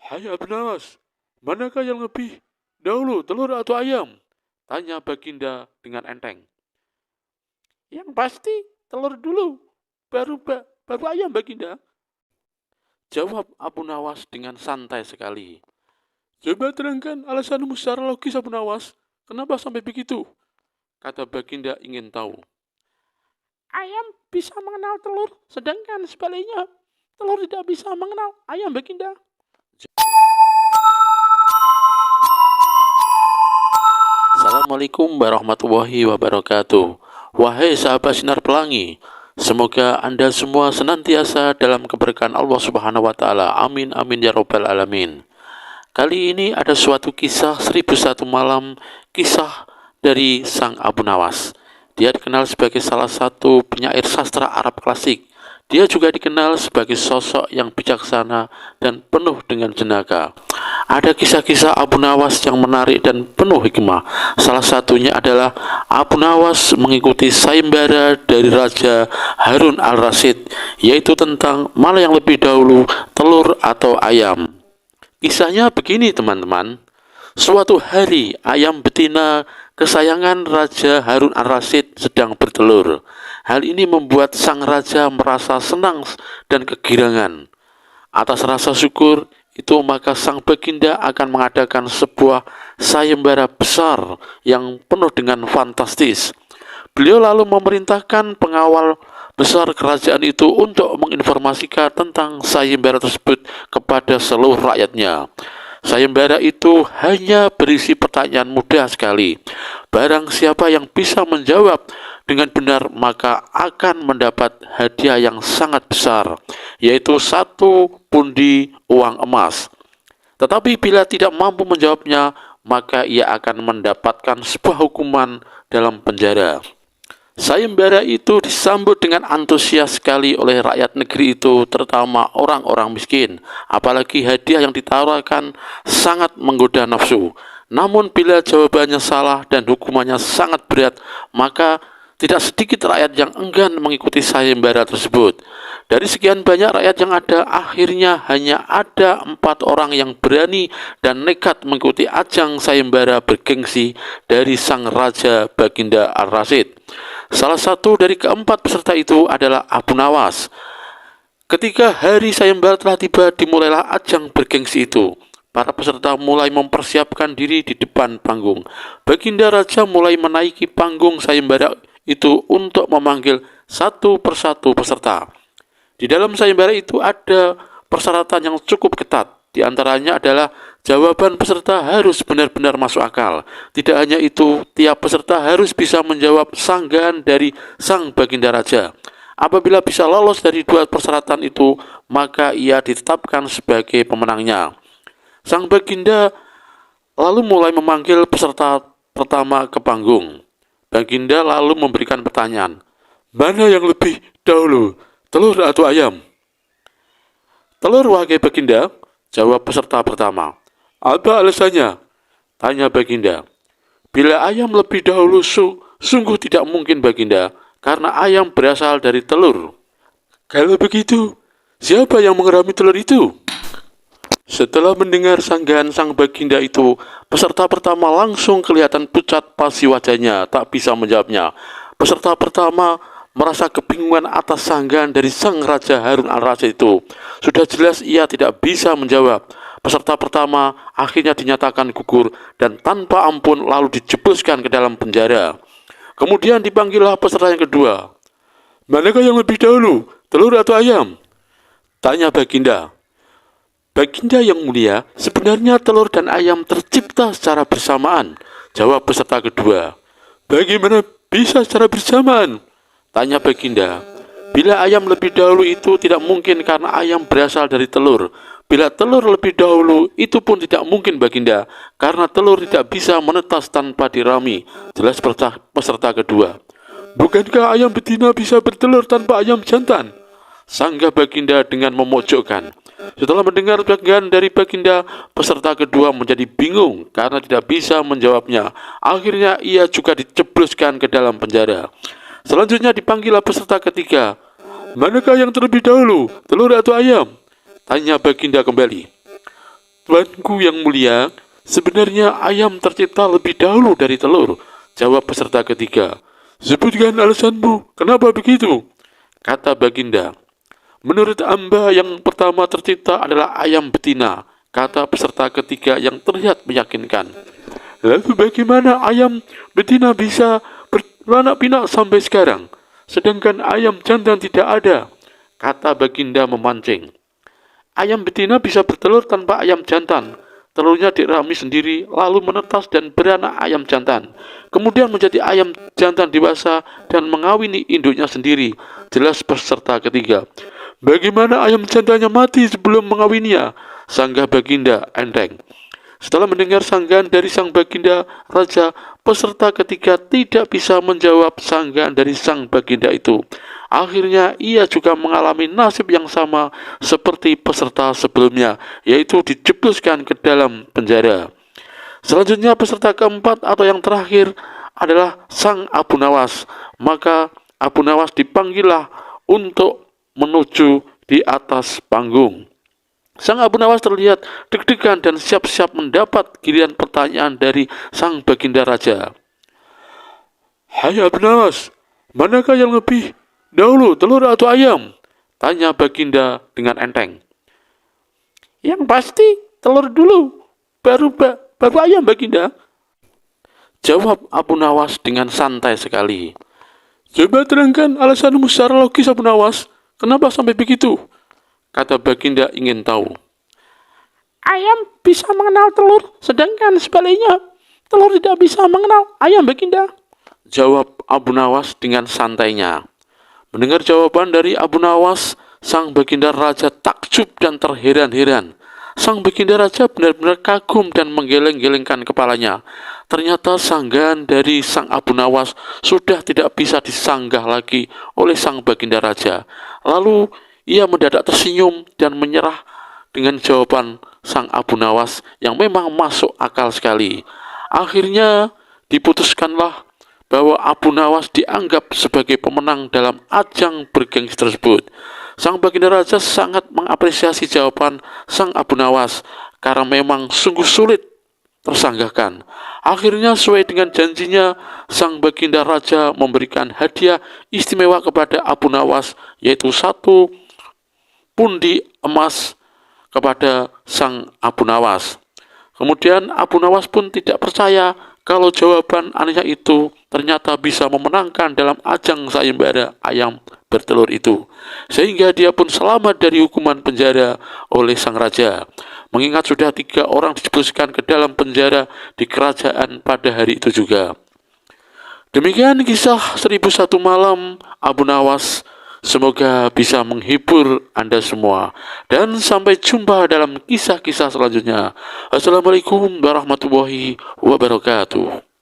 Hai Abnawas, manakah yang lebih dahulu, telur atau ayam? Tanya Baginda dengan enteng. Yang pasti telur dulu, baru ayam Baginda. Jawab Abu Nawas dengan santai sekali. Coba terangkan alasanmu secara logis Abu Nawas. Kenapa sampai begitu? Kata Baginda ingin tahu. Ayam bisa mengenal telur, sedangkan sebaliknya telur tidak bisa mengenal ayam Baginda. Assalamualaikum warahmatullahi wabarakatuh. Wahai sahabat Sinar Pelangi, semoga Anda semua senantiasa dalam keberkahan Allah Subhanahu wa taala. Amin amin ya rabbal alamin. Kali ini ada suatu kisah 1001 malam, kisah dari Sang Abu Nawas. Dia dikenal sebagai salah satu penyair sastra Arab klasik. Dia juga dikenal sebagai sosok yang bijaksana dan penuh dengan jenaka. Ada kisah-kisah Abu Nawas yang menarik dan penuh hikmah. Salah satunya adalah Abu Nawas mengikuti sayembara dari Raja Harun al-Rasyid, yaitu tentang mana yang lebih dahulu, telur atau ayam. Kisahnya begini teman-teman. Suatu hari ayam betina kesayangan Raja Harun al-Rasyid sedang bertelur. Hal ini membuat sang raja merasa senang dan kegirangan. Atas rasa syukur itu maka sang Baginda akan mengadakan sebuah sayembara besar yang penuh dengan fantastis. Beliau lalu memerintahkan pengawal besar kerajaan itu untuk menginformasikan tentang sayembara tersebut kepada seluruh rakyatnya. Sayembara itu hanya berisi pertanyaan mudah sekali. Barang siapa yang bisa menjawab dengan benar maka akan mendapat hadiah yang sangat besar, yaitu 1 pundi uang emas. Tetapi bila tidak mampu menjawabnya, maka ia akan mendapatkan sebuah hukuman dalam penjara. Sayembara itu disambut dengan antusias sekali oleh rakyat negeri itu, terutama orang-orang miskin. Apalagi hadiah yang ditawarkan sangat menggoda nafsu. Namun bila jawabannya salah dan hukumannya sangat berat, maka tidak sedikit rakyat yang enggan mengikuti sayembara tersebut. Dari sekian banyak rakyat yang ada, akhirnya hanya ada 4 orang yang berani dan nekat mengikuti ajang sayembara bergengsi dari sang Raja Baginda al-Rasyid. Salah satu dari keempat peserta itu adalah Abu Nawas. Ketika hari sayembara telah tiba, dimulailah ajang bergengsi itu. Para peserta mulai mempersiapkan diri di depan panggung. Baginda Raja mulai menaiki panggung sayembara itu untuk memanggil satu persatu peserta. Di dalam sayembara itu ada persyaratan yang cukup ketat. Di antaranya adalah jawaban peserta harus benar-benar masuk akal. Tidak hanya itu, tiap peserta harus bisa menjawab sanggahan dari sang Baginda Raja. Apabila bisa lolos dari 2 persyaratan itu, maka ia ditetapkan sebagai pemenangnya. Sang Baginda lalu mulai memanggil peserta pertama ke panggung. Baginda lalu memberikan pertanyaan, mana yang lebih dahulu, telur atau ayam? Telur wahai Baginda, jawab peserta pertama. Apa alasannya? Tanya Baginda. Bila ayam lebih dahulu, sungguh tidak mungkin Baginda, karena ayam berasal dari telur. Kalau begitu, siapa yang mengerami telur itu? Setelah mendengar sanggahan sang Baginda itu, peserta pertama langsung kelihatan pucat pasi wajahnya, tak bisa menjawabnya. Peserta pertama merasa kebingungan atas sanggahan dari sang Raja Harun al-Rasyid itu. Sudah jelas ia tidak bisa menjawab. Peserta pertama akhirnya dinyatakan gugur dan tanpa ampun lalu dijebloskan ke dalam penjara. Kemudian dipanggillah peserta yang kedua. Manakah yang lebih dahulu, telur atau ayam? Tanya Baginda. Baginda yang mulia, sebenarnya telur dan ayam tercipta secara bersamaan. Jawab peserta kedua. Bagaimana bisa secara bersamaan? Tanya Baginda. Bila ayam lebih dahulu itu tidak mungkin karena ayam berasal dari telur. Bila telur lebih dahulu itu pun tidak mungkin Baginda, karena telur tidak bisa menetas tanpa dirami. Jelas peserta kedua. Bukankah ayam betina bisa bertelur tanpa ayam jantan? Sanggah Baginda dengan memojokkan. Setelah mendengar sanggahan dari Baginda, peserta kedua menjadi bingung karena tidak bisa menjawabnya. Akhirnya ia juga dijebloskan ke dalam penjara. Selanjutnya dipanggillah peserta ketiga. Manakah yang terlebih dahulu, telur atau ayam? Tanya Baginda kembali. Tuanku yang mulia, sebenarnya ayam tercipta lebih dahulu dari telur, jawab peserta ketiga. Sebutkan alasanmu, kenapa begitu? Kata Baginda. Menurut Amba yang pertama tercipta adalah ayam betina, kata peserta ketiga yang terlihat meyakinkan. Lalu bagaimana ayam betina bisa beranak pinak sampai sekarang, sedangkan ayam jantan tidak ada? Kata Baginda memancing. Ayam betina bisa bertelur tanpa ayam jantan. Telurnya dirami sendiri, lalu menetas dan beranak ayam jantan. Kemudian menjadi ayam jantan dewasa dan mengawini induknya sendiri. Jelas peserta ketiga. Bagaimana ayam jantannya mati sebelum mengawininya? Sanggah Baginda enteng. Setelah mendengar sanggahan dari sang Baginda Raja, peserta ketiga tidak bisa menjawab sanggahan dari sang Baginda itu. Akhirnya ia juga mengalami nasib yang sama seperti peserta sebelumnya, yaitu dijebluskan ke dalam penjara. Selanjutnya peserta keempat atau yang terakhir adalah sang Abu Nawas. Maka Abu Nawas dipanggillah untuk menuju di atas panggung. Sang Abu Nawas terlihat deg-degan dan siap-siap mendapat giliran pertanyaan dari sang Baginda Raja. Hai Abu Nawas, manakah yang lebih dahulu, telur atau ayam? Tanya Baginda dengan enteng. Yang pasti telur dulu, baru ayam Baginda. Jawab Abu Nawas dengan santai sekali. Coba terangkan alasanmu secara logis Abu Nawas, kenapa sampai begitu? Kata Baginda ingin tahu. Ayam bisa mengenal telur, sedangkan sebaliknya telur tidak bisa mengenal ayam Baginda. Jawab Abu Nawas dengan santainya. Mendengar jawaban dari Abu Nawas, sang Baginda Raja takjub dan terheran-heran. Sang Baginda Raja benar-benar kagum dan menggeleng-gelengkan kepalanya. Ternyata sanggahan dari sang Abu Nawas sudah tidak bisa disanggah lagi oleh sang Baginda Raja. Lalu ia mendadak tersenyum dan menyerah dengan jawaban sang Abu Nawas yang memang masuk akal sekali. Akhirnya diputuskanlah bahwa Abu Nawas dianggap sebagai pemenang dalam ajang bergengsi tersebut. Sang Baginda Raja sangat mengapresiasi jawaban sang Abu Nawas karena memang sungguh sulit tersanggahkan. Akhirnya sesuai dengan janjinya, sang Baginda Raja memberikan hadiah istimewa kepada Abu Nawas, yaitu 1 pundi emas kepada sang Abu Nawas. Kemudian Abu Nawas pun tidak percaya kalau jawaban anehnya itu ternyata bisa memenangkan dalam ajang sayembara ayam bertelur itu. Sehingga dia pun selamat dari hukuman penjara oleh sang raja. Mengingat sudah 3 orang dijebluskan ke dalam penjara di kerajaan pada hari itu juga. Demikian kisah 1001 malam Abu Nawas. Semoga bisa menghibur Anda semua. Dan sampai jumpa dalam kisah-kisah selanjutnya. Assalamualaikum warahmatullahi wabarakatuh.